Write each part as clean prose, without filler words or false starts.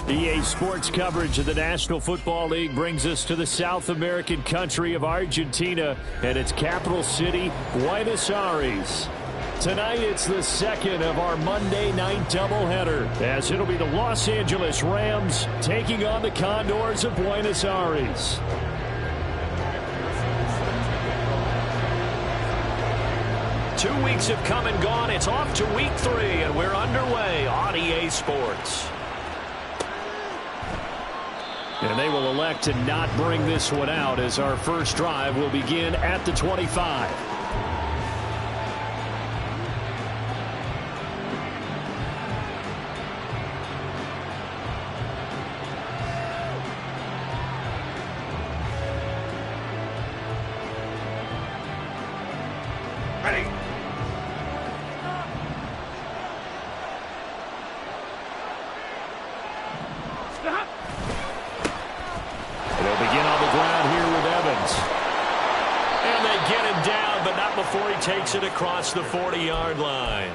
EA Sports coverage of the National Football League brings us to the South American country of Argentina and its capital city, Buenos Aires. Tonight, it's the second of our Monday night doubleheader, as it'll be the Los Angeles Rams taking on the Condors of Buenos Aires. Two weeks have come and gone. It's off to week 3, and we're underway on EA Sports. And they will elect to not bring this one out, as our first drive will begin at the 25. Ready. Stop. They'll begin on the ground here with Evans. And they get him down, but not before he takes it across the 40-yard line.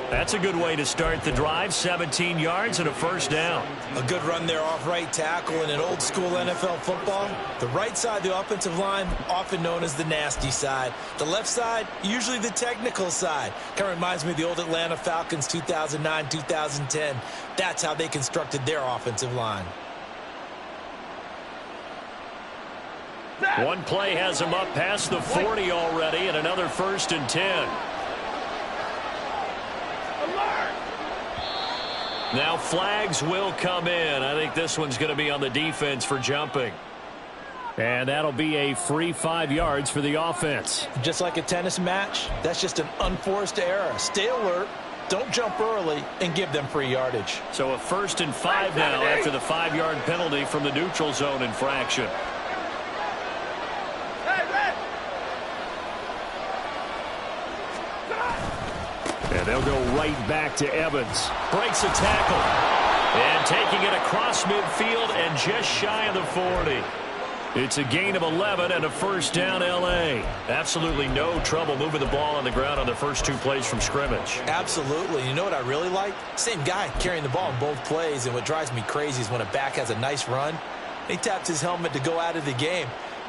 That's a good way to start the drive, 17 yards and a first down. A good run there off right tackle in an old-school NFL football. The right side of the offensive line, often known as the nasty side. The left side, usually the technical side. Kind of reminds me of the old Atlanta Falcons 2009-2010. That's how they constructed their offensive line. One play has him up past the 40 already, and another 1st and 10. Now flags will come in. I think this one's going to be on the defense for jumping. And that'll be a free 5 yards for the offense. Just like a tennis match, that's just an unforced error. Stay alert, don't jump early, and give them free yardage. So a 1st and 5 now after the 5-yard penalty from the neutral zone infraction. And they'll go right back to Evans. Breaks a tackle. And taking it across midfield and just shy of the 40. It's a gain of 11 and a first down, L.A. Absolutely no trouble moving the ball on the ground on the first 2 plays from scrimmage. Absolutely. You know what I really like? Same guy carrying the ball in both plays, and what drives me crazy is when a back has a nice run, he taps his helmet to go out of the game.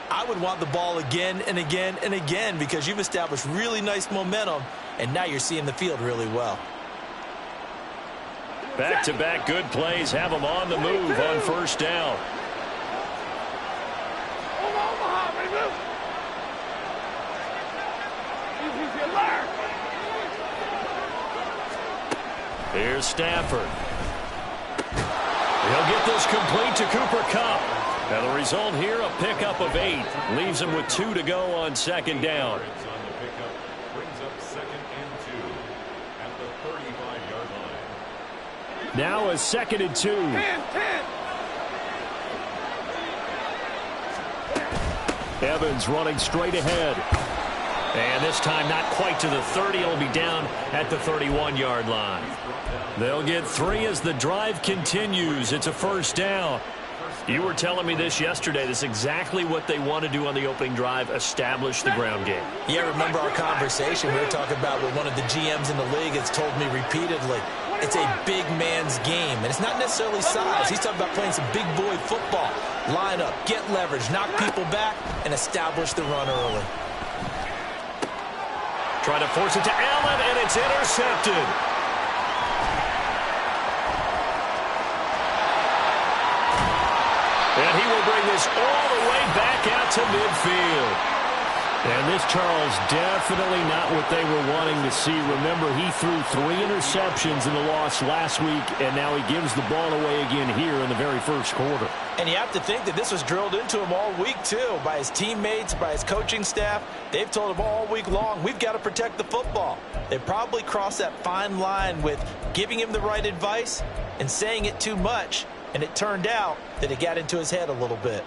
I would want the ball again and again and again because you've established really nice momentum, and now you're seeing the field really well. Back-to-back good plays have them on the move on first down. Here's Stafford. He'll get this complete to Cooper Kupp. And the result here, a pickup of 8. Leaves him with 2 to go on second down. Now a 2nd and 2. 10. Evans running straight ahead. And this time not quite to the 30. It'll be down at the 31-yard line. They'll get 3 as the drive continues. It's a first down. You were telling me this yesterday. This is exactly what they want to do on the opening drive, establish the ground game. Yeah, remember our conversation? We were talking about what one of the GMs in the league has told me repeatedly. It's a big man's game, and it's not necessarily size. He's talking about playing some big boy football. Line up, get leverage, knock people back, and establish the run early. Trying to force it to Allen, and it's intercepted. And he will bring this all the way back out to midfield. And this, Charles, definitely not what they were wanting to see. Remember, he threw 3 interceptions in the loss last week, and now he gives the ball away again here in the very first quarter. And you have to think that this was drilled into him all week, too, by his teammates, by his coaching staff. They've told him all week long, we've got to protect the football. They probably crossed that fine line with giving him the right advice and saying it too much, and it turned out that it got into his head a little bit.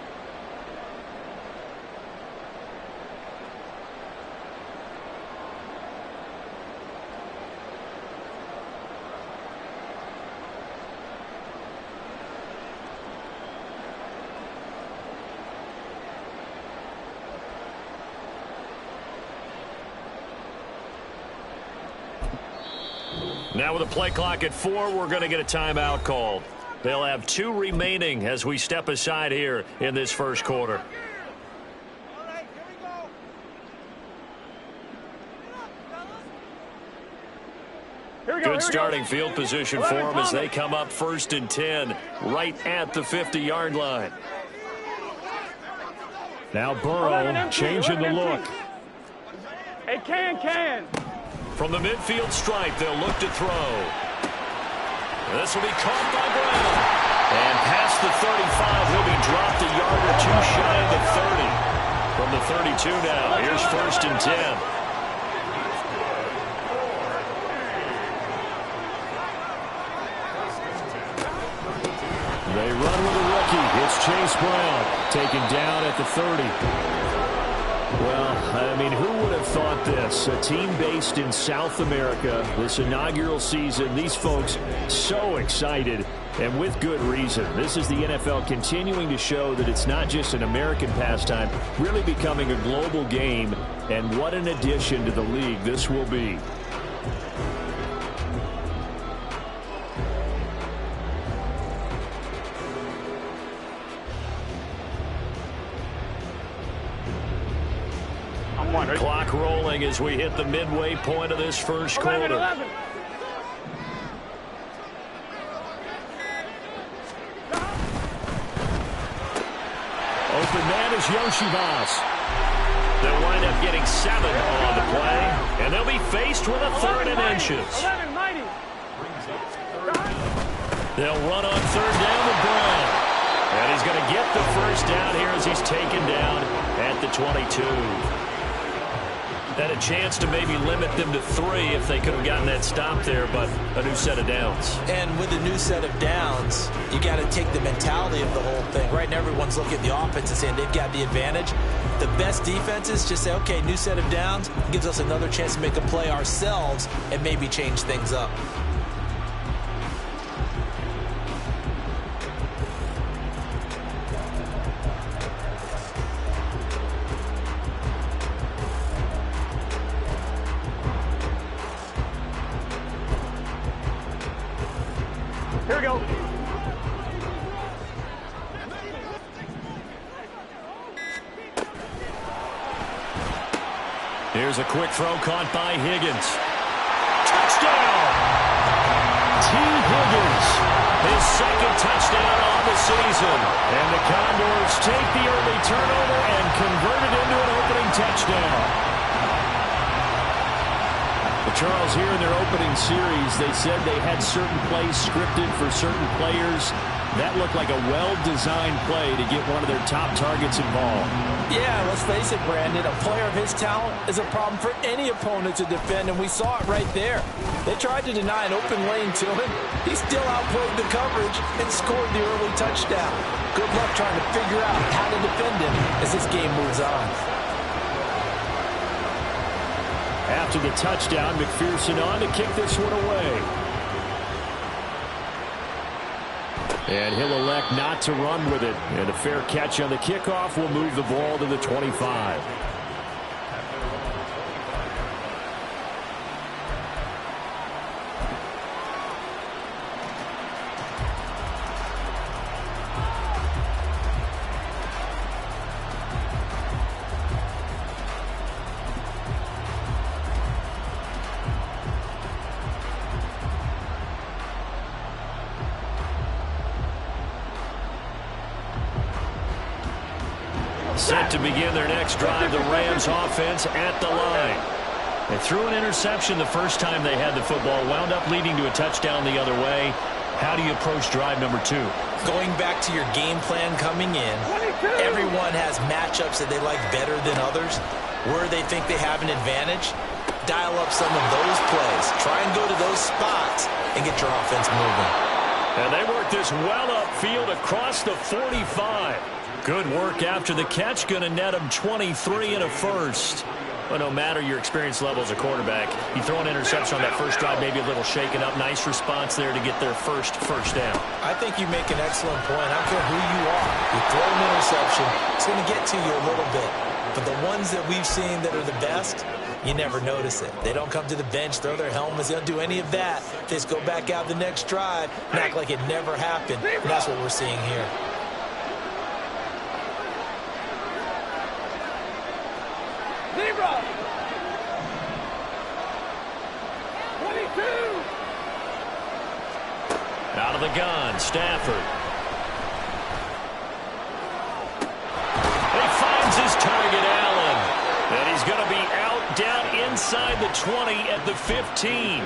Now with a play clock at 4, we're going to get a timeout called. They'll have 2 remaining as we step aside here in this first quarter. Good starting field position for them as they come up 1st and 10 right at the 50-yard line. Now Burrow changing the look. Hey, can. From the midfield stripe, they'll look to throw. This will be caught by Brown. And past the 35, he'll be dropped a yard or 2 shy of the 30. From the 32 now, here's 1st and 10. They run with a rookie. It's Chase Brown taken down at the 30. Well, I mean, who would have thought this? A team based in South America, this inaugural season, these folks so excited, and with good reason. This is the NFL continuing to show that it's not just an American pastime, really becoming a global game, and what an addition to the league this will be. Clock rolling as we hit the midway point of this first quarter. 11. Open man is Yoshibas. They'll wind up getting 7 on the play, and they'll be faced with a 3rd and inches. 11, mighty. They'll run on 3rd down with Brown. And he's going to get the first down here as he's taken down at the 22. Had a chance to maybe limit them to 3 if they could have gotten that stop there, but a new set of downs. And with a new set of downs, you got to take the mentality of the whole thing. Right now, everyone's looking at the offense and saying they've got the advantage. The best defenses just say, okay, new set of downs, gives us another chance to make a play ourselves and maybe change things up. Here we go. Here's a quick throw caught by Higgins. Touchdown! T. Higgins, his 2nd touchdown on the season. And the Condors take the early turnover and convert it into an opening touchdown. Charles, here in their opening series, they said they had certain plays scripted for certain players. That looked like a well-designed play to get one of their top targets involved. Yeah, let's face it, Brandon. A player of his talent is a problem for any opponent to defend, and we saw it right there. They tried to deny an open lane to him. He still outplayed the coverage and scored the early touchdown. Good luck trying to figure out how to defend him as this game moves on. After the touchdown, McPherson on to kick this one away. And he'll elect not to run with it. And a fair catch on the kickoff will move the ball to the 25. Set to begin their next drive, the Rams offense at the line. They threw an interception the first time they had the football, wound up leading to a touchdown the other way. How do you approach drive number 2? Going back to your game plan coming in, everyone has matchups that they like better than others. Where they think they have an advantage, dial up some of those plays. Try and go to those spots and get your offense moving. And they work this well upfield across the 45. Good work after the catch. Going to net him 23 and a first. But no matter your experience level as a quarterback, you throw an interception on that first drive, maybe a little shaken up. Nice response there to get their first down. I think you make an excellent point. I don't care who you are. You throw an interception, it's going to get to you a little bit. But the ones that we've seen that are the best, you never notice it. They don't come to the bench, throw their helmets. They don't do any of that. They just go back out the next drive and act like it never happened. And that's what we're seeing here. Zebra! 22! Out of the gun, Stafford. He finds his target, Allen. And he's going to be out down inside the 20 at the 15.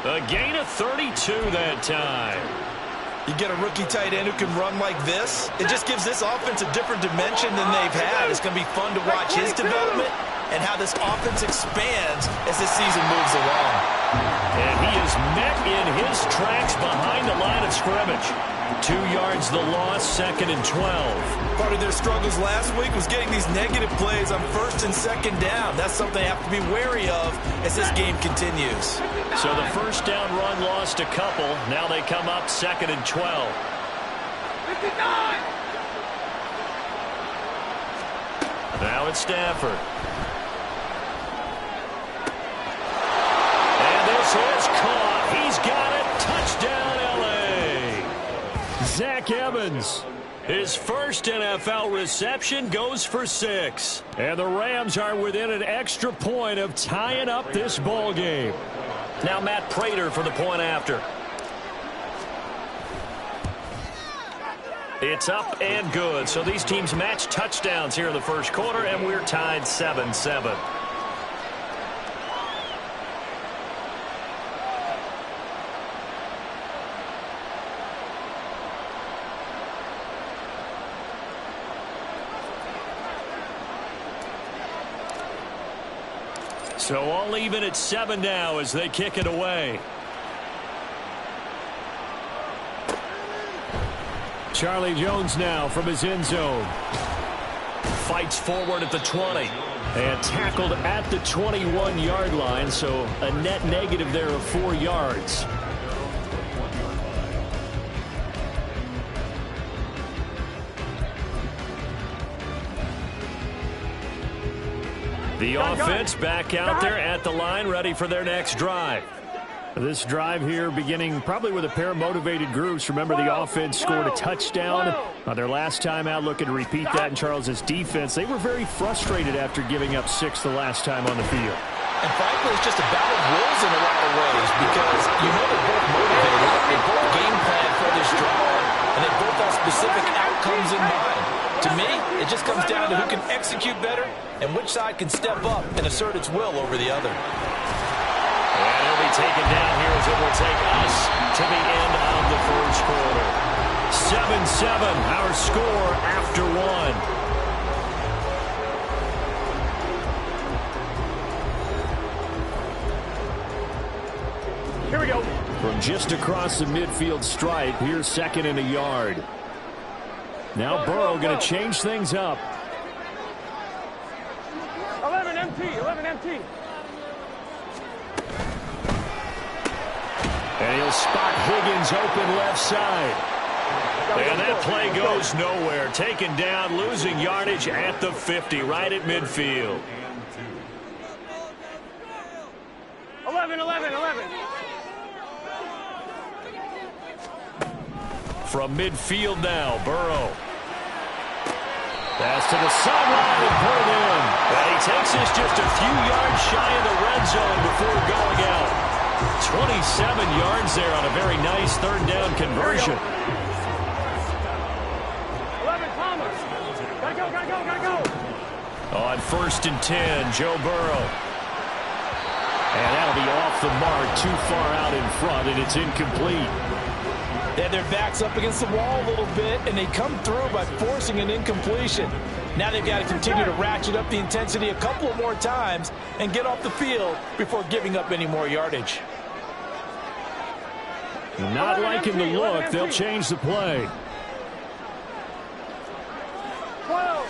A gain of 32 that time. You get a rookie tight end who can run like this. It just gives this offense a different dimension than they've had. It's going to be fun to watch his development and how this offense expands as this season moves along. And he is met in his tracks behind the line of scrimmage. 2 yards the loss, 2nd and 12. Part of their struggles last week was getting these negative plays on 1st and 2nd down. That's something they have to be wary of as this game continues. So the first down run lost a couple. Now they come up 2nd and 12. 59! Now it's Stafford. And this is caught. He's got it. Touchdown, L.A. Zach Evans. His first NFL reception goes for 6. And the Rams are within an extra point of tying up this ball game. Now Matt Prater for the point after. It's up and good. So these teams match touchdowns here in the first quarter, and we're tied 7-7. So all even at 7 now as they kick it away. Charlie Jones now from his end zone. Fights forward at the 20. And tackled at the 21-yard line, so a net negative there of 4 yards. The offense back out there at the line, ready for their next drive. This drive here beginning probably with a pair of motivated groups. Remember, the offense scored a touchdown their last time out, looking to repeat that in Charles's defense. They were very frustrated after giving up 6 the last time on the field. And frankly, it's just a battle of wills in a lot of ways because you know they're both motivated. They both game plan for this drive, and they both have specific outcomes in mind. To me, it just comes down to who can execute better and which side can step up and assert its will over the other. And he'll be taken down here as it will take us to the end of the first quarter. 7-7, our score after 1. Here we go. From just across the midfield stripe, here's 2nd and a yard. Now Burrow going to change things up. 11 MT, 11 MT. And he'll spot Higgins open left side. And that play goes nowhere. Taken down, losing yardage at the 50, right at midfield. 11. From midfield now, Burrow. Pass to the sideline and pulled in. And he takes this just a few yards shy of the red zone before going out. 27 yards there on a very nice 3rd down conversion. 11 Thomas. Gotta go. On 1st and 10, Joe Burrow. And that'll be off the mark, too far out in front, and it's incomplete. They had their backs up against the wall a little bit, and they come through by forcing an incompletion. Now they've got to continue to ratchet up the intensity a couple of more times and get off the field before giving up any more yardage. Not liking the look. They'll change the play. 12.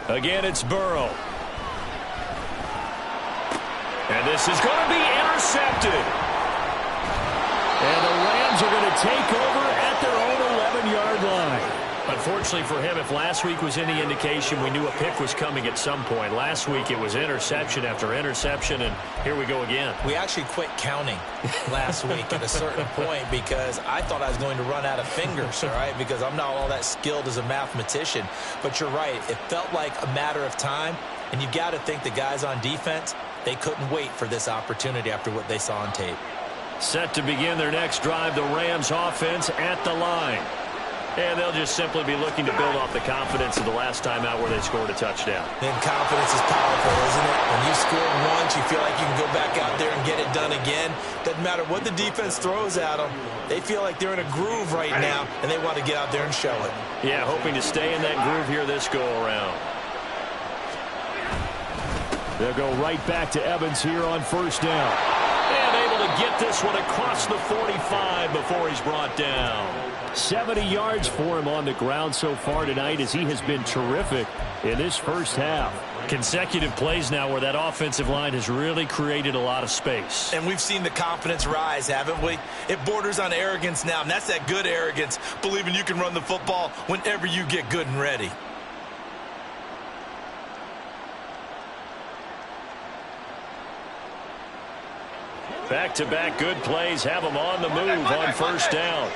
Again, it's Burrow. And this is going to be intercepted. And the Rams are going to take over at their own 11-yard line. A unfortunately for him, if last week was any indication, we knew a pick was coming at some point. Last week it was interception after interception, and here we go again. We actually quit counting last week at a certain point because I thought I was going to run out of fingers, all right, because I'm not all that skilled as a mathematician. But you're right. It felt like a matter of time, and you've got to think the guys on defense, they couldn't wait for this opportunity after what they saw on tape. Set to begin their next drive, the Rams offense at the line. And they'll just simply be looking to build off the confidence of the last time out where they scored a touchdown. And confidence is powerful, isn't it? When you score once, you feel like you can go back out there and get it done again. Doesn't matter what the defense throws at them. They feel like they're in a groove right now, and they want to get out there and show it. Yeah, hoping to stay in that groove here this go-around. They'll go right back to Evans here on first down. And able to get this one across the 45 before he's brought down. 70 yards for him on the ground so far tonight as he has been terrific in this first half. Consecutive plays now where that offensive line has really created a lot of space. And we've seen the confidence rise, haven't we? It borders on arrogance now, and that's that good arrogance, believing you can run the football whenever you get good and ready. Back-to-back good plays have them on the move on first down.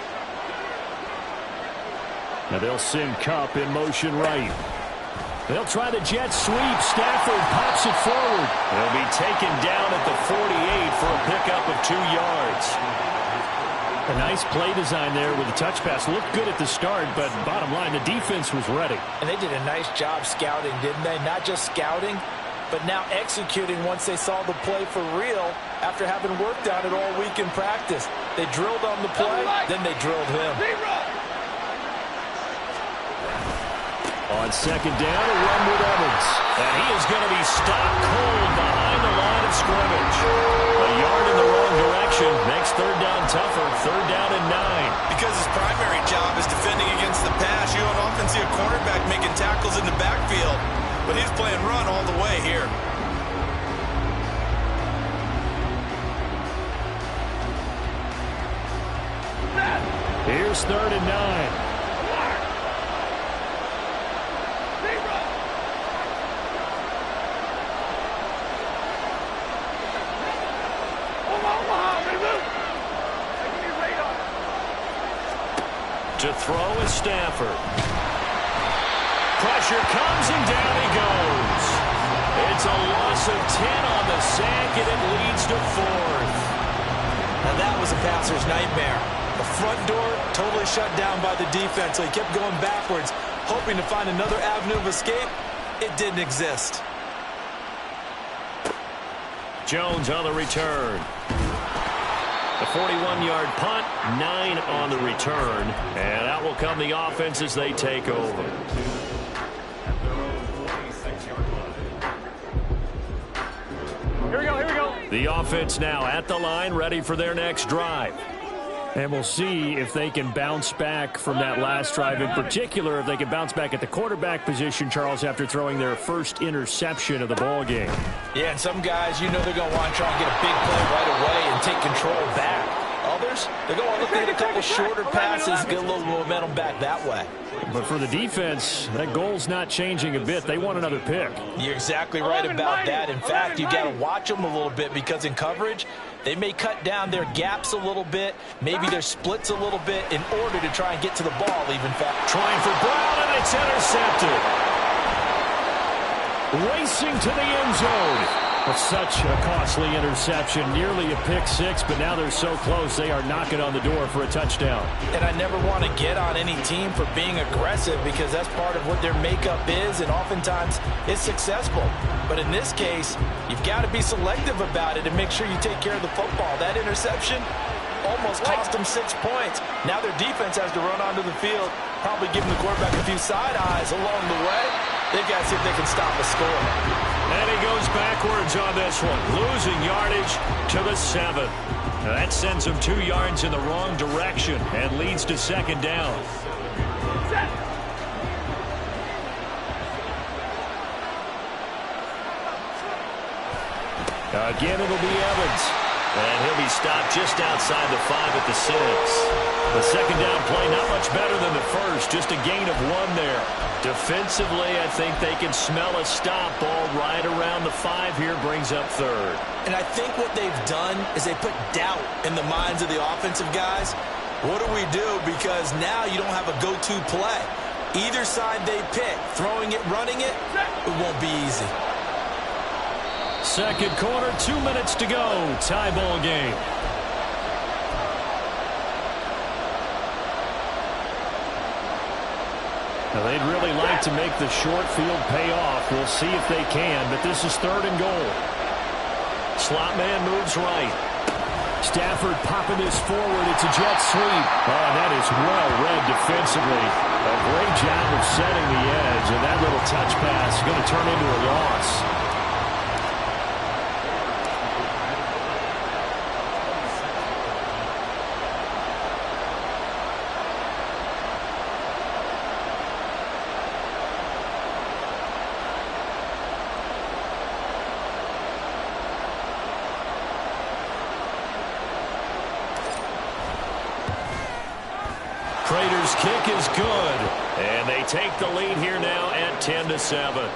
Now they'll send Kupp in motion right. They'll try the jet sweep. Stafford pops it forward. They'll be taken down at the 48 for a pickup of 2 yards. A nice play design there with the touch pass. Looked good at the start, but bottom line, the defense was ready. And they did a nice job scouting, didn't they? Not just scouting, but now executing once they saw the play for real after having worked on it all week in practice. They drilled on the play, then they drilled him. On second down, a run with Evans. And he is going to be stopped cold behind the line of scrimmage. A yard in the wrong direction makes third down tougher. Third down and 9. Because his primary job is defending against the pass, you don't often see a cornerback making tackles in the backfield. But he's playing run all the way here. Here's third and 9. To throw is Stafford. Pressure comes and down he goes. It's a loss of 10 on the sack and it leads to fourth. Now that was a passer's nightmare. The front door totally shut down by the defense, so he kept going backwards, hoping to find another avenue of escape. It didn't exist. Jones on the return. The 41-yard punt, 9 on the return. And out will come the offense as they take over. Here we go, here we go. The offense now at the line, ready for their next drive. And we'll see if they can bounce back from that last drive. In particular, if they can bounce back at the quarterback position, Charles, after throwing their first interception of the ball game. Yeah, and some guys, you know they're going to want to try and get a big play right away and take control back. Others, they're going to look at a couple shorter passes, get a little momentum back that way. But for the defense, that goal's not changing a bit. They want another pick. You're exactly right about that. In fact, you got to watch them a little bit because in coverage, they may cut down their gaps a little bit, maybe their splits a little bit in order to try and get to the ball even faster. Trying for Brown, and it's intercepted. Racing to the end zone. But such a costly interception, nearly a pick six, but now they're so close they are knocking on the door for a touchdown. And I never want to get on any team for being aggressive because that's part of what their makeup is, and oftentimes it's successful. But in this case, you've got to be selective about it and make sure you take care of the football. That interception almost cost them 6 points. Now their defense has to run onto the field, probably giving the quarterback a few side eyes along the way. They've got to see if they can stop the score. And he goes backwards on this one, losing yardage to the 7. That sends him 2 yards in the wrong direction and leads to second down. Again, it'll be Evans. And he'll be stopped just outside the 5 at the 6. The second down play, not much better than the first. Just a gain of 1 there. Defensively, I think they can smell a stop. Ball right around the 5 here, brings up 3rd. And I think what they've done is they put doubt in the minds of the offensive guys. What do we do? Because now you don't have a go-to play. Either side they pick, throwing it, running it, it won't be easy. Second quarter, 2 minutes to go. Tie ball game. Now they'd really like to make the short field pay off. We'll see if they can, but this is 3rd and goal. Slot man moves right. Stafford popping this forward. It's a jet sweep. Oh, that is well read defensively. A great job of setting the edge, and that little touch pass is going to turn into a loss. Prater's kick is good, and they take the lead here now at 10-7.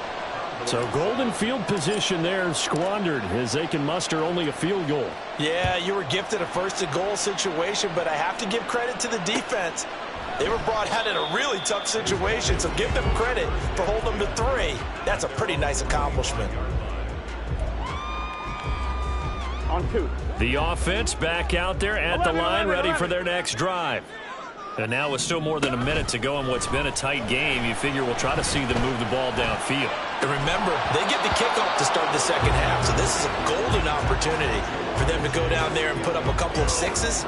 So golden field position there squandered as they can muster only a field goal. Yeah, you were gifted a 1st and goal situation, but I have to give credit to the defense. They were brought out in a really tough situation, so give them credit for holding them to 3. That's a pretty nice accomplishment. On 2. The offense back out there at the line, ready for their next drive. And now with still more than a minute to go in what's been a tight game, you figure we'll try to see them move the ball downfield. And remember, they get the kickoff to start the second half, so this is a golden opportunity for them to go down there and put up a couple of 6s.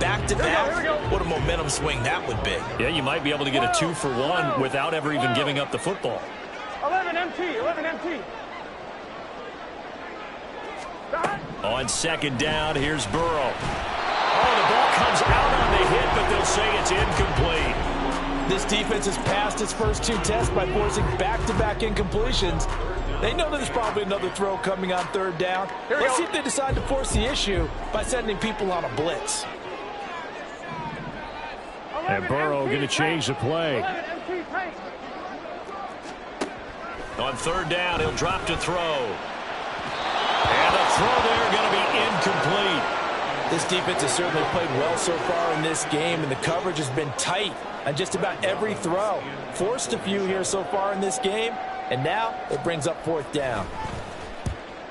Back-to-back, what a momentum swing that would be. Yeah, you might be able to get a 2-for-1 without ever even giving up the football. 11 MT, 11 MT. On second down, here's Burrow. Oh, the ball comes out on the hit, but they'll say it's incomplete. This defense has passed its first 2 tests by forcing back-to-back incompletions. They know there's probably another throw coming on 3rd down. Let's see if they decide to force the issue by sending people on a blitz. And Burrow going to change the play. On 3rd down, he'll drop to throw. And the throw there going to be incomplete. This defense has certainly played well so far in this game, and the coverage has been tight on just about every throw. Forced a few here so far in this game, and now it brings up 4th down.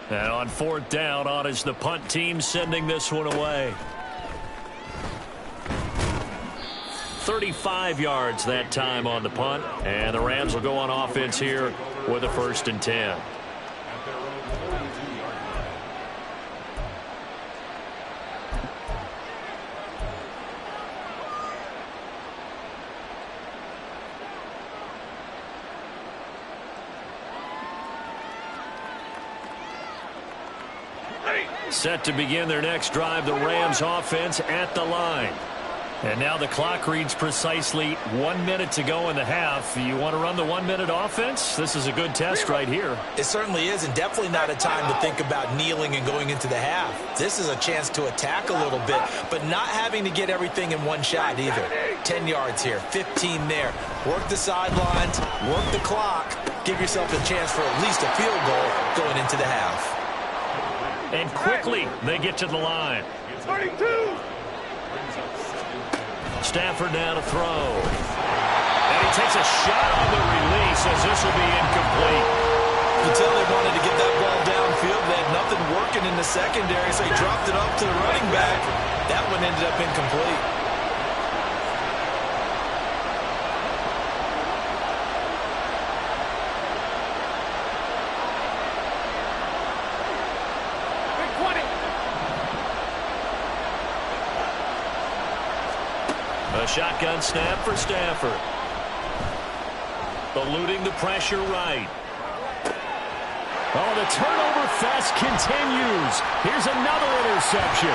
And on 4th down, on is the punt team sending this one away. 35 yards that time on the punt, and the Rams will go on offense here with a 1st and 10. Set to begin their next drive, the Rams offense at the line. And now the clock reads precisely 1 minute to go in the half. You want to run the 1 minute offense? This is a good test right here. It certainly is, and definitely not a time to think about kneeling and going into the half. This is a chance to attack a little bit, but not having to get everything in one shot either. 10 yards here, 15 there. Work the sidelines, work the clock. Give yourself a chance for at least a field goal going into the half. And quickly, they get to the line. 32. Stafford now to throw. And he takes a shot on the release as this will be incomplete. You can tell they wanted to get that ball downfield. They had nothing working in the secondary, so he dropped it up to the running back. That one ended up incomplete. A shotgun snap for Stafford. Eluding the pressure right. Oh, the turnover fest continues. Here's another interception.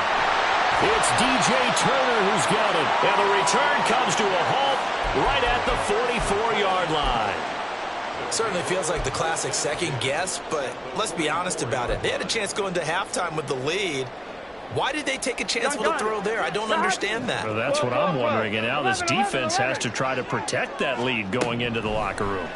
It's DJ Turner who's got it. And the return comes to a halt right at the 44-yard line. Certainly feels like the classic second guess, but let's be honest about it. They had a chance going to halftime with the lead. Why did they take a chance with a throw there? I don't understand that. Well, that's what I'm wondering. And now this defense has to try to protect that lead going into the locker room.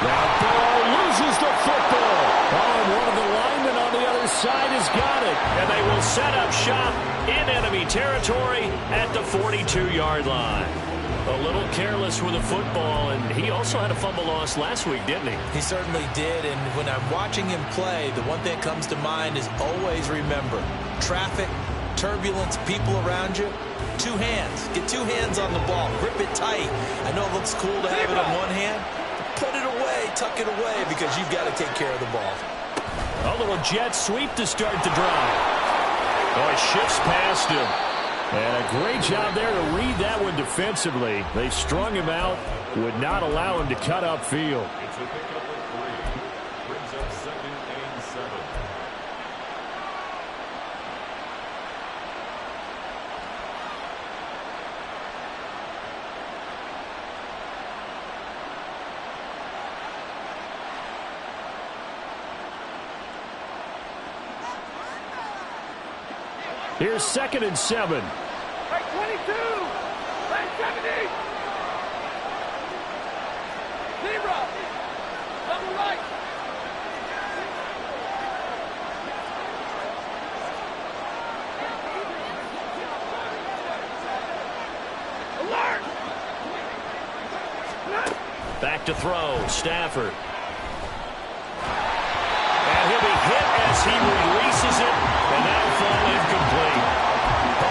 Now Burrow loses the football. Oh, and one of the linemen on the other side has got it. And they will set up shop in enemy territory at the 42-yard line. A little careless with the football, and he also had a fumble loss last week, didn't he? He certainly did, and when I'm watching him play, the one thing that comes to mind is always remember, traffic, turbulence, people around you, two hands. Get two hands on the ball. Grip it tight. I know it looks cool to have it on one hand. Put it away, tuck it away, because you've got to take care of the ball. A little jet sweep to start the drive. Oh, he shifts past him. And a great job there to read that one defensively. They strung him out, would not allow him to cut upfield. It's a pickup of 3. Brings up 2nd and 7. Here's 2nd and 7. Right 22. Right 70. Zero. Double right. Alert. Back to throw. Stafford. And he'll be hit as he releases it. And that'll fall incomplete.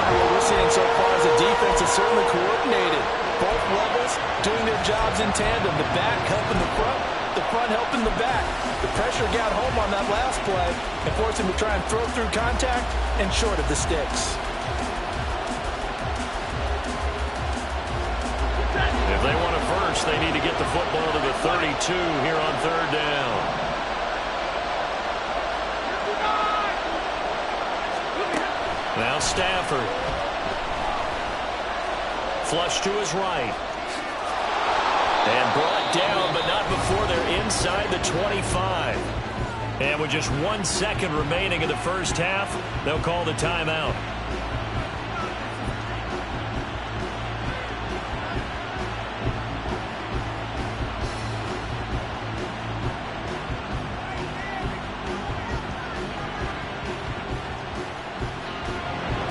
What we're seeing so far is the defense is certainly coordinated. Both levels doing their jobs in tandem. The back helping the front helping the back. The pressure got home on that last play and forced him to try and throw through contact and short of the sticks. If they want a first, they need to get the football to the 32 here on 3rd down. Now Stafford. Flush to his right. And brought down, but not before they're inside the 25. And with just 1 second remaining in the first half, they'll call the timeout.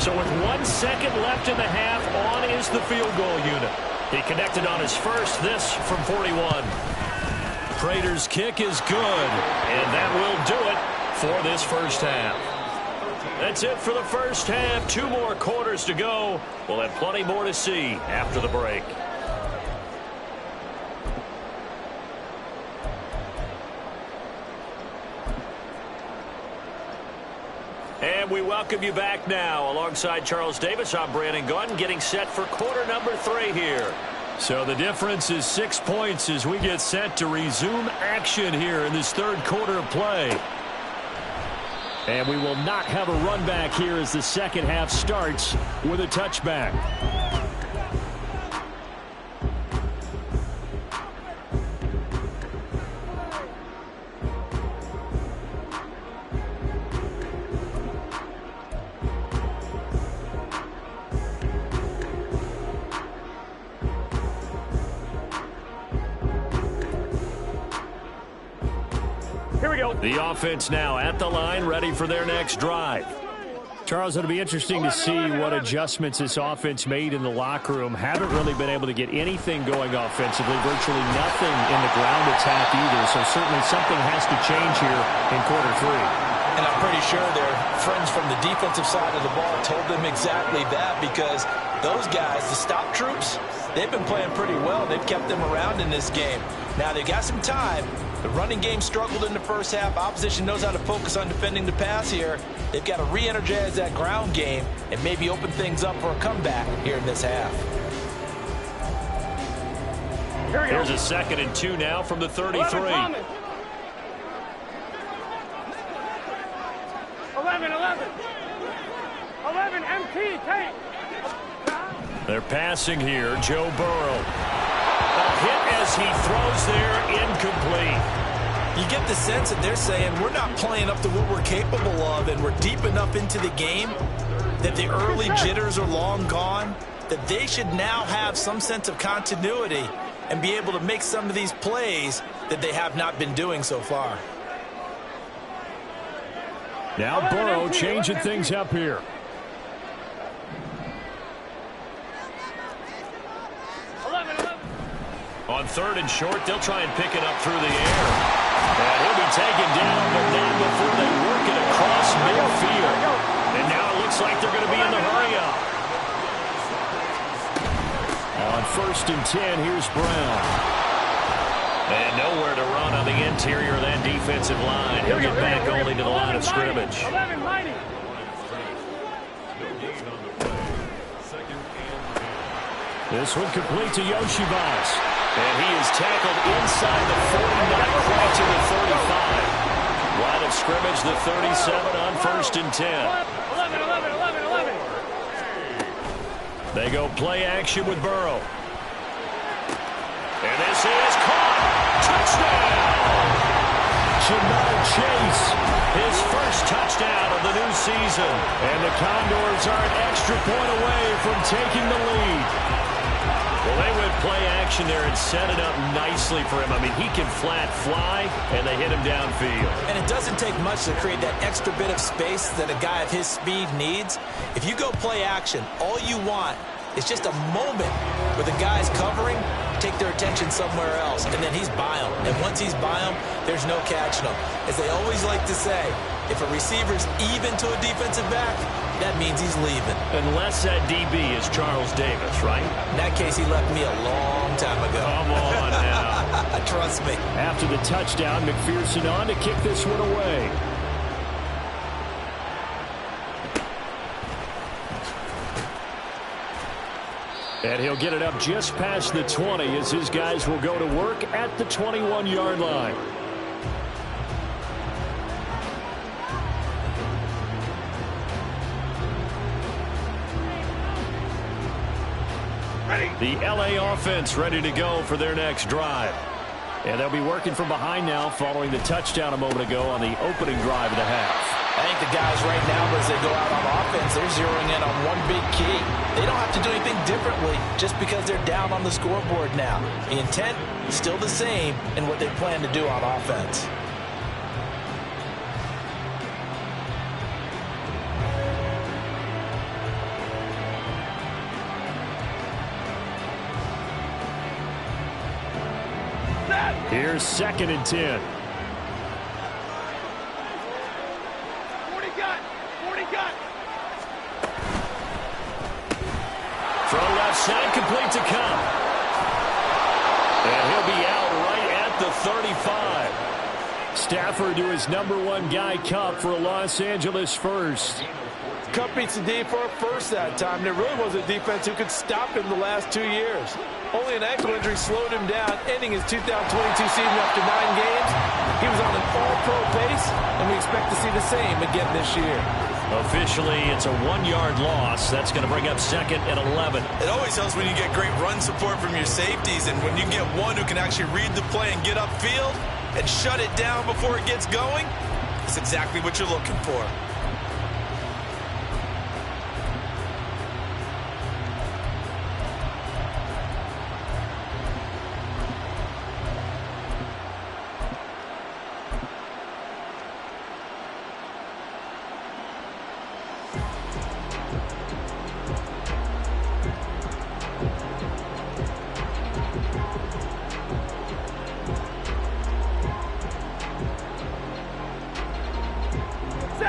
So with 1 second left in the half, on is the field goal unit. He connected on his first, this from 41. Prater's kick is good, and that will do it for this first half. That's it for the first half. 2 more quarters to go. We'll have plenty more to see after the break. And we welcome you back now. Alongside Charles Davis, I'm Brandon Gaudin, getting set for quarter number 3 here. So the difference is 6 points as we get set to resume action here in this 3rd quarter of play. And we will not have a run back here as the second half starts with a touchback. Here we go. The offense now at the line, ready for their next drive. Charles, it'll be interesting to see what adjustments this offense made in the locker room. Haven't really been able to get anything going offensively, virtually nothing in the ground attack either. So certainly something has to change here in quarter 3. And I'm pretty sure their friends from the defensive side of the ball told them exactly that, because those guys, the stop troops, they've been playing pretty well. They've kept them around in this game. Now they've got some time. The running game struggled in the first half. Opposition knows how to focus on defending the pass here. They've got to re-energize that ground game and maybe open things up for a comeback here in this half. Here's a 2nd and 2 now from the 33. 11 MT, take. They're passing here. Joe Burrow. A hit as he throws there, incomplete. You get the sense that they're saying we're not playing up to what we're capable of, and we're deep enough into the game that the early jitters are long gone, that they should now have some sense of continuity and be able to make some of these plays that they have not been doing so far. Now Burrow changing things up here. On 3rd and short, they'll try and pick it up through the air. And he'll be taken down, but not before they work it across midfield. And now it looks like they're going to be in the hurry-up. On 1st and 10, here's Brown. And nowhere to run on the interior of that defensive line. He'll get back only to the line of scrimmage. 11, Mighty. This one complete to Yoshibas. And he is tackled inside the 40, not quite to the 35. Line of scrimmage, the 37 on 1st and 10. 11. They go play action with Burrow. And this is caught. Touchdown! Ja'Marr Chase, his first touchdown of the new season. And the Condors are an extra point away from taking the lead. Well, they went play action there and set it up nicely for him. I mean, he can flat fly, and they hit him downfield. And it doesn't take much to create that extra bit of space that a guy of his speed needs. If you go play action, all you want is just a moment where the guy's covering, take their attention somewhere else, and then he's by him. And once he's by him, there's no catching him. As they always like to say, if a receiver's even to a defensive back, that means he's leaving. Unless that DB is Charles Davis, right? In that case, he left me a long time ago. Come on now. Trust me. After the touchdown, McPherson on to kick this one away. And he'll get it up just past the 20 as his guys will go to work at the 21-yard line. The LA offense ready to go for their next drive. And they'll be working from behind now following the touchdown a moment ago on the opening drive of the half. I think the guys right now, as they go out on offense, they're zeroing in on one big key. They don't have to do anything differently just because they're down on the scoreboard now. The intent is still the same in what they plan to do on offense. Here's 2nd and 10. 40 got. Throw left side, complete to Cup. And he'll be out right at the 35. Stafford to his #1 guy, Cup, for a Los Angeles first. Cup beats the D for a first that time. There really wasn't a defense who could stop him the last 2 years. Only an ankle injury slowed him down, ending his 2022 season after 9 games. He was on an all-pro pace, and we expect to see the same again this year. Officially, it's a 1-yard loss. That's going to bring up 2nd and 11. It always helps when you get great run support from your safeties, and when you get one who can actually read the play and get upfield and shut it down before it gets going, it's exactly what you're looking for.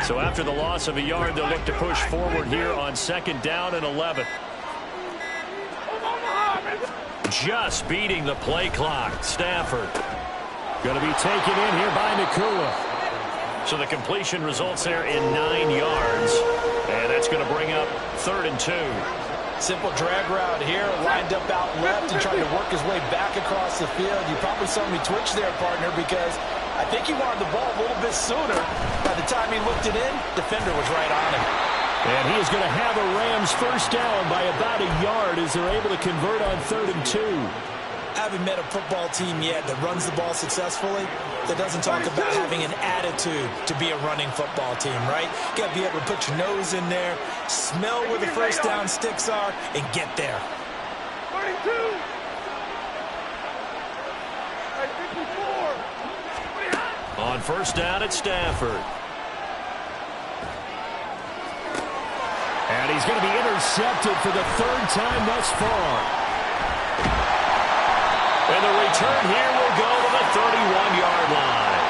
So after the loss of a yard, they'll look to push forward here on 2nd down and 11. Just beating the play clock. Stafford going to be taken in here by Nakua. So the completion results there in 9 yards. And that's going to bring up 3rd and 2. Simple drag route here, lined up out left and trying to work his way back across the field. You probably saw me twitch there, partner, because I think he wanted the ball a little bit sooner. By the time he looked it in, defender was right on him. And he is going to have a Rams first down by about a yard as they're able to convert on 3rd and 2. haven't met a football team yet that runs the ball successfully that doesn't talk about having an attitude to be a running football team, right? You got to be able to put your nose in there, smell where the first down sticks are, and get there. 32. 54. On first down at Stafford. And he's going to be intercepted for the third time thus far. And the return here will go to the 31-yard line.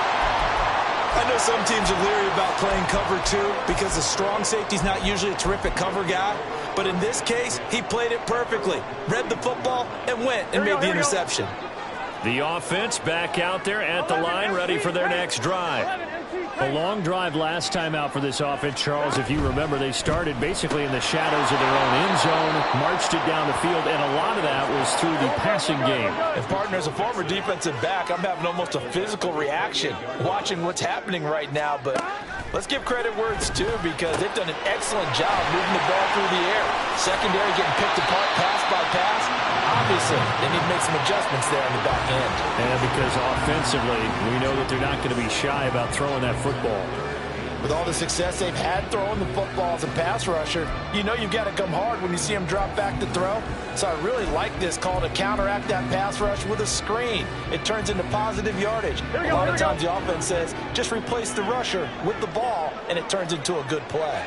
I know some teams are leery about playing cover 2 because the strong safety's not usually a terrific cover guy. But in this case, he played it perfectly. Read the football and went and made the interception. The offense back out there at the line, ready for their next drive. A long drive last time out for this offense, Charles. If you remember, they started basically in the shadows of their own end zone, marched it down the field, and a lot of that was through the passing game. And, partner, as a former defensive back, I'm having almost a physical reaction watching what's happening right now. But let's give credit where it's due because they've done an excellent job moving the ball through the air. Secondary getting picked apart pass by pass. Obviously, they need to make some adjustments there on the back end. And because offensively, we know that they're not going to be shy about throwing that football. With all the success they've had throwing the football as a pass rusher, you know you've got to come hard when you see them drop back to throw. So I really like this call to counteract that pass rush with a screen. It turns into positive yardage. A lot of times the offense says, just replace the rusher with the ball, and it turns into a good play.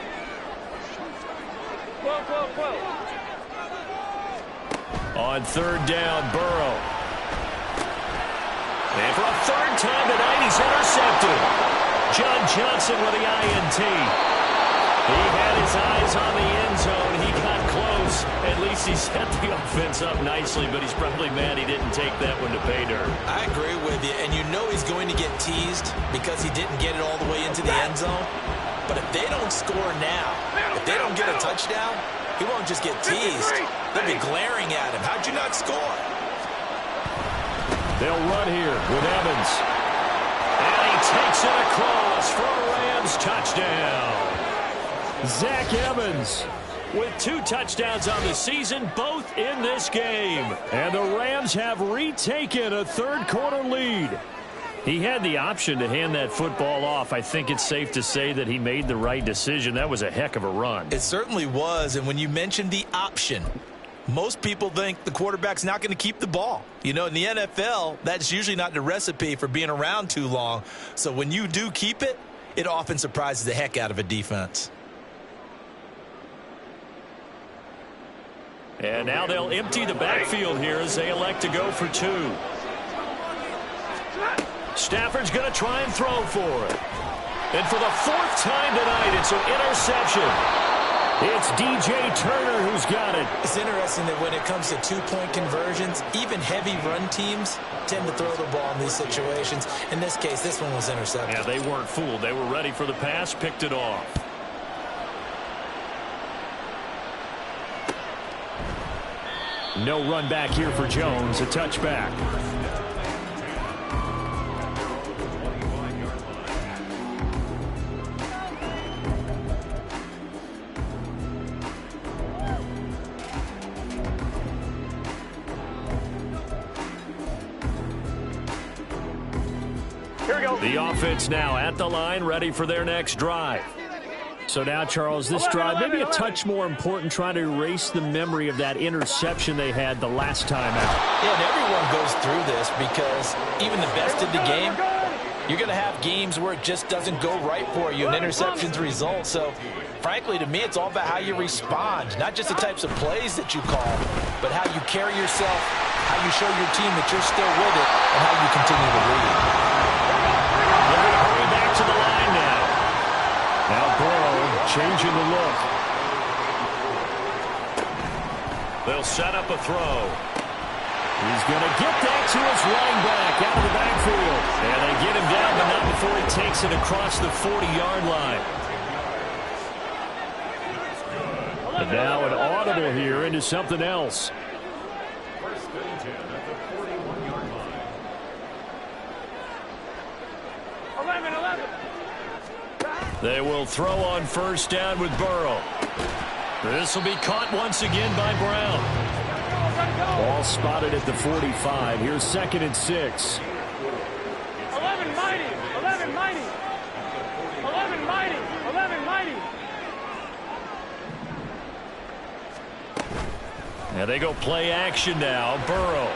On third down, Burrow. And for a third time tonight, he's intercepted. John Johnson with the INT. He had his eyes on the end zone. He got close. At least he set the offense up nicely, but he's probably mad he didn't take that one to pay dirt. I agree with you, and you know he's going to get teased because he didn't get it all the way into the end zone. But if they don't score now, if they don't get a touchdown, he won't just get teased. They'll be glaring at him. How'd you not score? They'll run here with Evans. And he takes it across for a Rams touchdown. Zach Evans with 2 touchdowns on the season, both in this game. And the Rams have retaken a third-quarter lead. He had the option to hand that football off. I think it's safe to say that he made the right decision. That was a heck of a run. It certainly was, and when you mentioned the option, most people think the quarterback's not going to keep the ball. You know, in the NFL, that's usually not the recipe for being around too long. So when you do keep it, it often surprises the heck out of a defense. And now they'll empty the backfield here as they elect to go for 2. Stafford's going to try and throw for it. And for the 4th time tonight, it's an interception. It's DJ Turner who's got it. It's interesting that when it comes to 2-point conversions, even heavy run teams tend to throw the ball in these situations. In this case, this one was intercepted. Yeah, they weren't fooled. They were ready for the pass, picked it off. No run back here for Jones, a touchback. The offense now at the line, ready for their next drive. So now, Charles, this drive maybe a touch more important, trying to erase the memory of that interception they had the last time out. Yeah, and everyone goes through this because even the best of the game, you're going to have games where it just doesn't go right for you and interceptions result. So, frankly, to me, it's all about how you respond, not just the types of plays that you call, but how you carry yourself, how you show your team that you're still with it, and how you continue to lead. They're going to hurry back to the line now. Now Burrow changing the look. They'll set up a throw. He's going to get that to his running back out of the backfield. And they get him down, but not before he takes it across the 40-yard line. And now an audible here into something else. They will throw on first down with Burrow. This will be caught once again by Brown. Ball spotted at the 45. Here's 2nd and 6. 11 mighty. 11 mighty. 11 mighty. 11 mighty. And they go play action now. Burrow.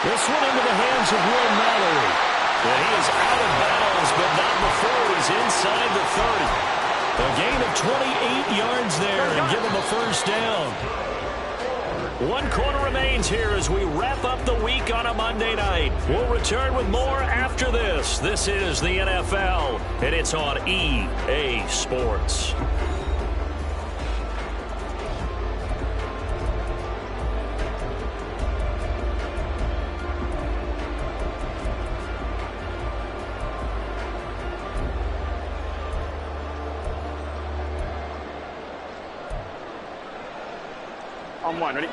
This one into the hands of Will Mallory. And he is out of bounds, but not before he's inside the 30. A gain of 28 yards there and give him a first down. 1 quarter remains here as we wrap up the week on a Monday night. We'll return with more after this. This is the NFL, and it's on EA Sports. On 1, ready?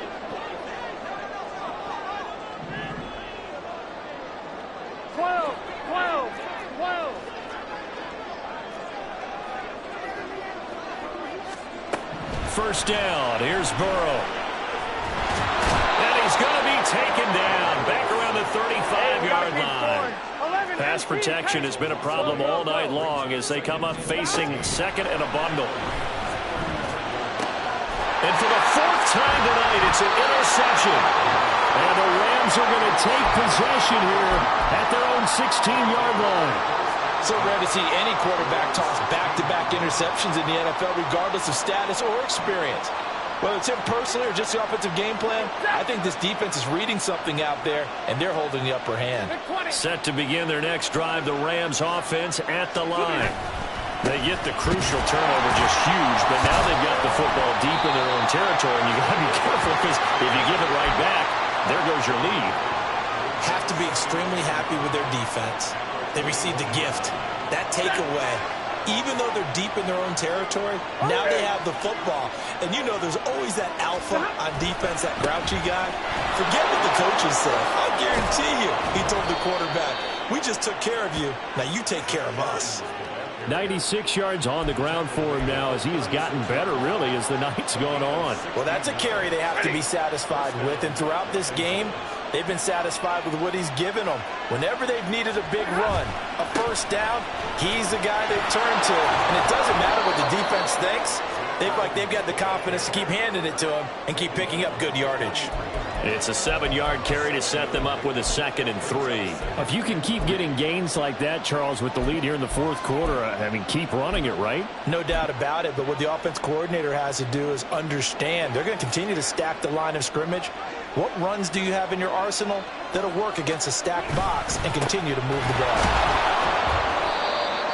First down. Here's Burrow. And he's going to be taken down. Back around the 35-yard line. Pass protection has been a problem all night long as they come up facing 2nd and a bundle. And for the 4th time tonight, it's an interception. And the Rams are going to take possession here at their own 16-yard line. So rare to see any quarterback toss back-to-back interceptions in the NFL, regardless of status or experience. Whether it's him personally or just the offensive game plan, I think this defense is reading something out there, and they're holding the upper hand. Set to begin their next drive, the Rams offense at the line. They get the crucial turnover, just huge, but now they've got the football deep in their own territory, and you got to be careful because if you give it right back, there goes your lead. Have to be extremely happy with their defense. They received a gift. That takeaway, even though they're deep in their own territory, now they have the football. And you know there's always that alpha on defense, that grouchy guy. Forget what the coaches said. I guarantee you, he told the quarterback, we just took care of you. Now you take care of us. 96 yards on the ground for him now as he has gotten better, really, as the night's gone on. Well, that's a carry they have to be satisfied with. And throughout this game, they've been satisfied with what he's given them. Whenever they've needed a big run, a first down, he's the guy they've turned to. And it doesn't matter what the defense thinks. They've got the confidence to keep handing it to him and keep picking up good yardage. It's a 7-yard carry to set them up with a 2nd and 3. If you can keep getting gains like that, Charles, with the lead here in the 4th quarter, I mean, keep running it, right? No doubt about it, but what the offense coordinator has to do is understand. They're going to continue to stack the line of scrimmage. What runs do you have in your arsenal that'll work against a stacked box and continue to move the ball?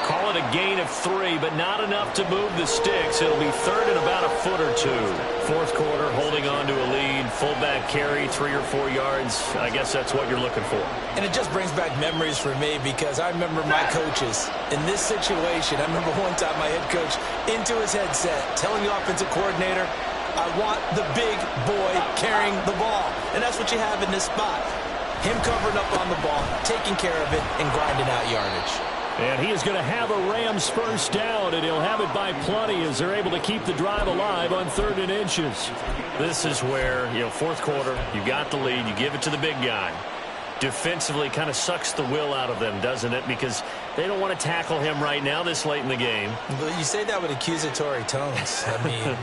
Call it a gain of 3, but not enough to move the sticks. It'll be 3rd and about a foot or 2. 4th quarter, holding on to a lead. Fullback carry, 3 or 4 yards. I guess that's what you're looking for. And it just brings back memories for me because I remember my coaches in this situation. I remember one time my head coach into his headset telling the offensive coordinator, I want the big boy carrying the ball. And that's what you have in this spot. Him covering up on the ball, taking care of it, and grinding out yardage. And he is going to have a Rams first down, and he'll have it by plenty as they're able to keep the drive alive on 3rd and inches. This is where, 4th quarter, you got the lead, you give it to the big guy. Defensively kind of sucks the will out of them, doesn't it? Because they don't want to tackle him right now this late in the game. But you say that with accusatory tones. I mean,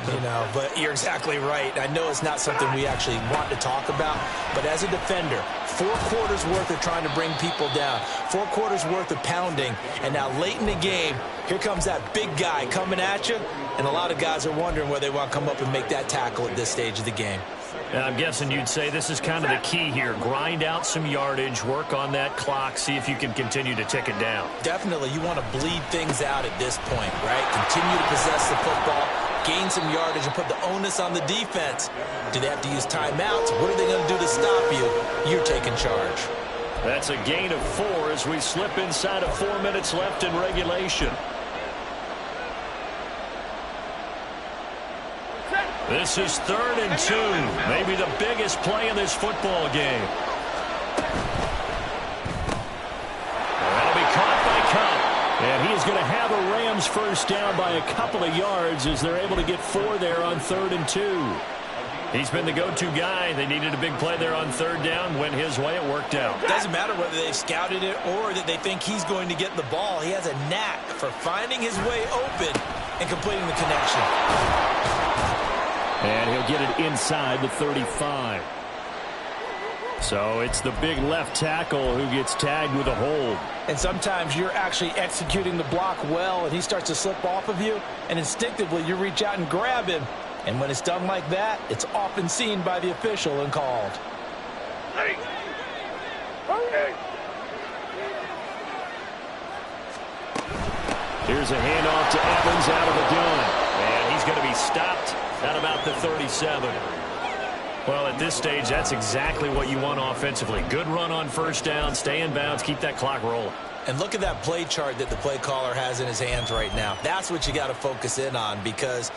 but you're exactly right. I know it's not something we actually want to talk about, but as a defender, 4 quarters worth of trying to bring people down, 4 quarters worth of pounding, and now late in the game, here comes that big guy coming at you, and a lot of guys are wondering whether they want to come up and make that tackle at this stage of the game. And I'm guessing you'd say this is kind of the key here. Grind out some yardage, work on that clock, see if you can continue to tick it down. Definitely, you want to bleed things out at this point, right? Continue to possess the football, gain some yardage, and put the onus on the defense. Do they have to use timeouts? What are they going to do to stop you? You're taking charge. That's a gain of 4 as we slip inside of 4 minutes left in regulation. This is 3rd and 2, maybe the biggest play in this football game. That'll be caught by Kupp. And he is going to have a Rams first down by a couple of yards as they're able to get 4 there on 3rd and 2. He's been the go-to guy. They needed a big play there on third down. Went his way. It worked out. Doesn't matter whether they've scouted it or that they think he's going to get the ball. He has a knack for finding his way open and completing the connection. And he'll get it inside the 35. So it's the big left tackle who gets tagged with a hold. And sometimes you're actually executing the block well, and he starts to slip off of you, and instinctively you reach out and grab him. And when it's done like that, it's often seen by the official and called. Here's a handoff to Evans out of the gun. And he's going to be stopped at about the 37. Well, at this stage, that's exactly what you want offensively. Good run on first down, stay in bounds, keep that clock rolling. And look at that play chart that the play caller has in his hands right now. That's what you got to focus in on, because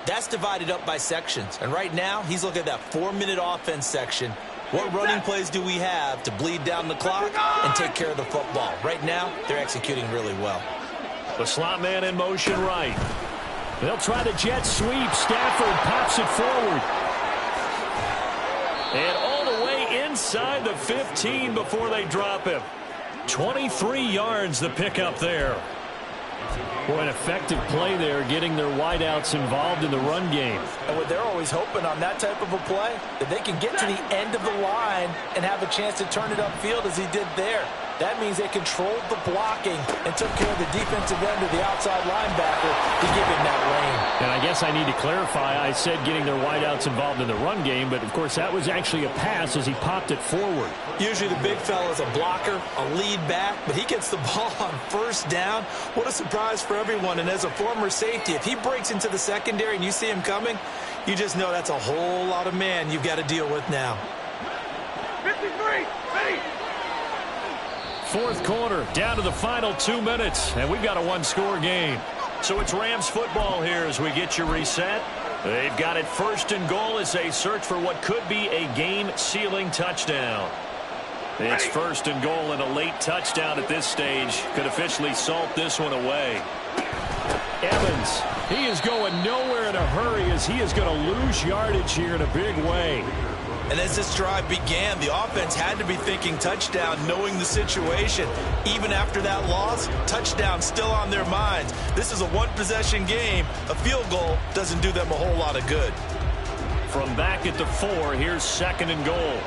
that's divided up by sections. And right now, he's looking at that 4-minute offense section. What running plays do we have to bleed down the clock and take care of the football? Right now, they're executing really well. The slot man in motion right. They'll try the jet sweep. Stafford pops it forward. And all the way inside the 15 before they drop him. 23 yards the pickup there. Boy, an effective play there, getting their wideouts involved in the run game. And what they're always hoping on that type of a play, that they can get to the end of the line and have a chance to turn it upfield as he did there. That means they controlled the blocking and took care of the defensive end of the outside linebacker to give him that lane. And I guess I need to clarify, I said getting their wideouts involved in the run game, but of course that was actually a pass as he popped it forward. Usually the big fella's a blocker, a lead back, but he gets the ball on first down. What a surprise for everyone. And as a former safety, if he breaks into the secondary and you see him coming, you just know that's a whole lot of man you've got to deal with now. 53, ready. Fourth quarter, down to the final 2 minutes, and we've got a one-score game. So it's Rams football here as we get you reset. They've got it first and goal as they search for what could be a game-sealing touchdown. It's first and goal, and a late touchdown at this stage could officially salt this one away. Evans, he is going nowhere in a hurry as he is going to lose yardage here in a big way. And as this drive began, the offense had to be thinking touchdown, knowing the situation. Even after that loss, touchdown still on their minds. This is a one-possession game. A field goal doesn't do them a whole lot of good. From back at the 4, here's second and goal.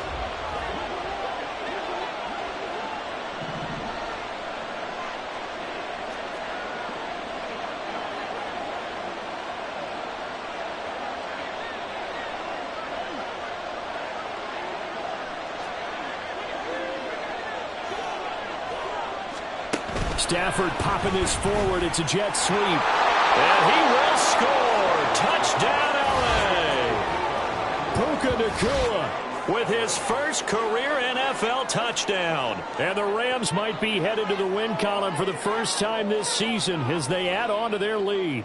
Stafford popping this forward. It's a jet sweep. And he will score. Touchdown, L.A. Puka Nacua with his first career NFL touchdown. And the Rams might be headed to the win column for the first time this season as they add on to their lead.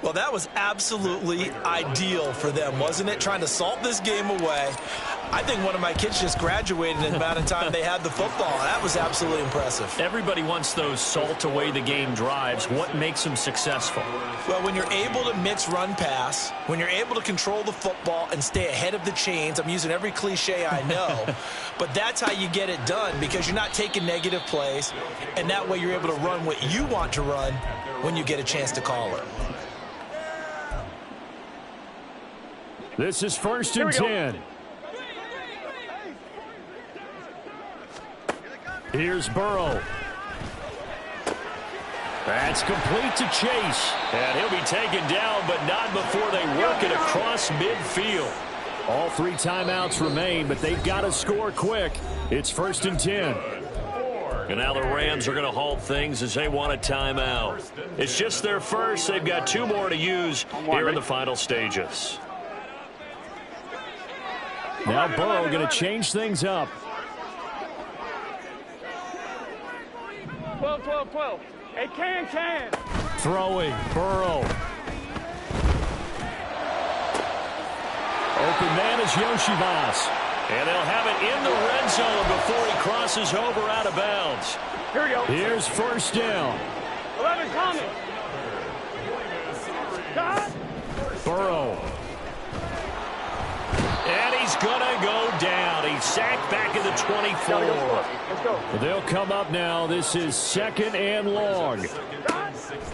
Well, that was absolutely ideal for them, wasn't it? Trying to salt this game away. I think one of my kids just graduated in the amount of time they had the football. That was absolutely impressive. Everybody wants those salt away the game drives. What makes them successful? Well, when you're able to mix run pass, when you're able to control the football and stay ahead of the chains, I'm using every cliche I know, but that's how you get it done, because you're not taking negative plays, and that way you're able to run what you want to run when you get a chance to call it. This is first and 10. Here's Burrow. That's complete to Chase. And he'll be taken down, but not before they work it across midfield. All 3 timeouts remain, but they've got to score quick. It's first and 10. And now the Rams are going to halt things as they want a timeout. It's just their first. They've got 2 more to use here in the final stages. Now Burrow going to change things up. 12, 12, 12. Hey, can. Throwing, Burrow. Open man is Yoshivas. And they'll have it in the red zone before he crosses over out of bounds. Here we go. Here's first down. 11 coming. God. Burrow. And he's going to go down. He's sacked back at the 24. Let's go. They'll come up now. This is 2nd and long.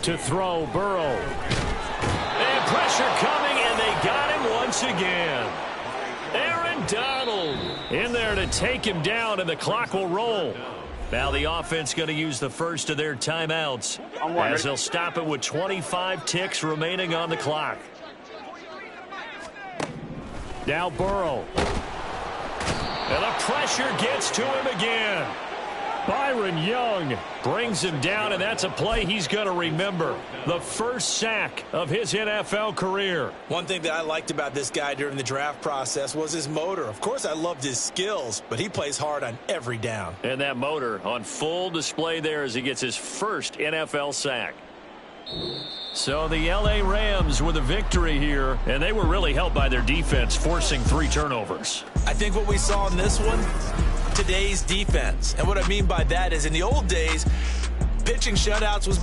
To throw, Burrow. And pressure coming, and they got him once again. Aaron Donald in there to take him down, and the clock will roll. Now the offense going to use the first of their timeouts as they'll stop it with 25 ticks remaining on the clock. Now Burrow. And the pressure gets to him again. Byron Young brings him down, and that's a play he's going to remember. The first sack of his NFL career. One thing that I liked about this guy during the draft process was his motor. Of course, I loved his skills, but he plays hard on every down. And that motor on full display there as he gets his first NFL sack. So the L.A. Rams with a victory here, and they were really helped by their defense, forcing 3 turnovers. I think what we saw in this one, today's defense. And what I mean by that is in the old days, pitching shutouts was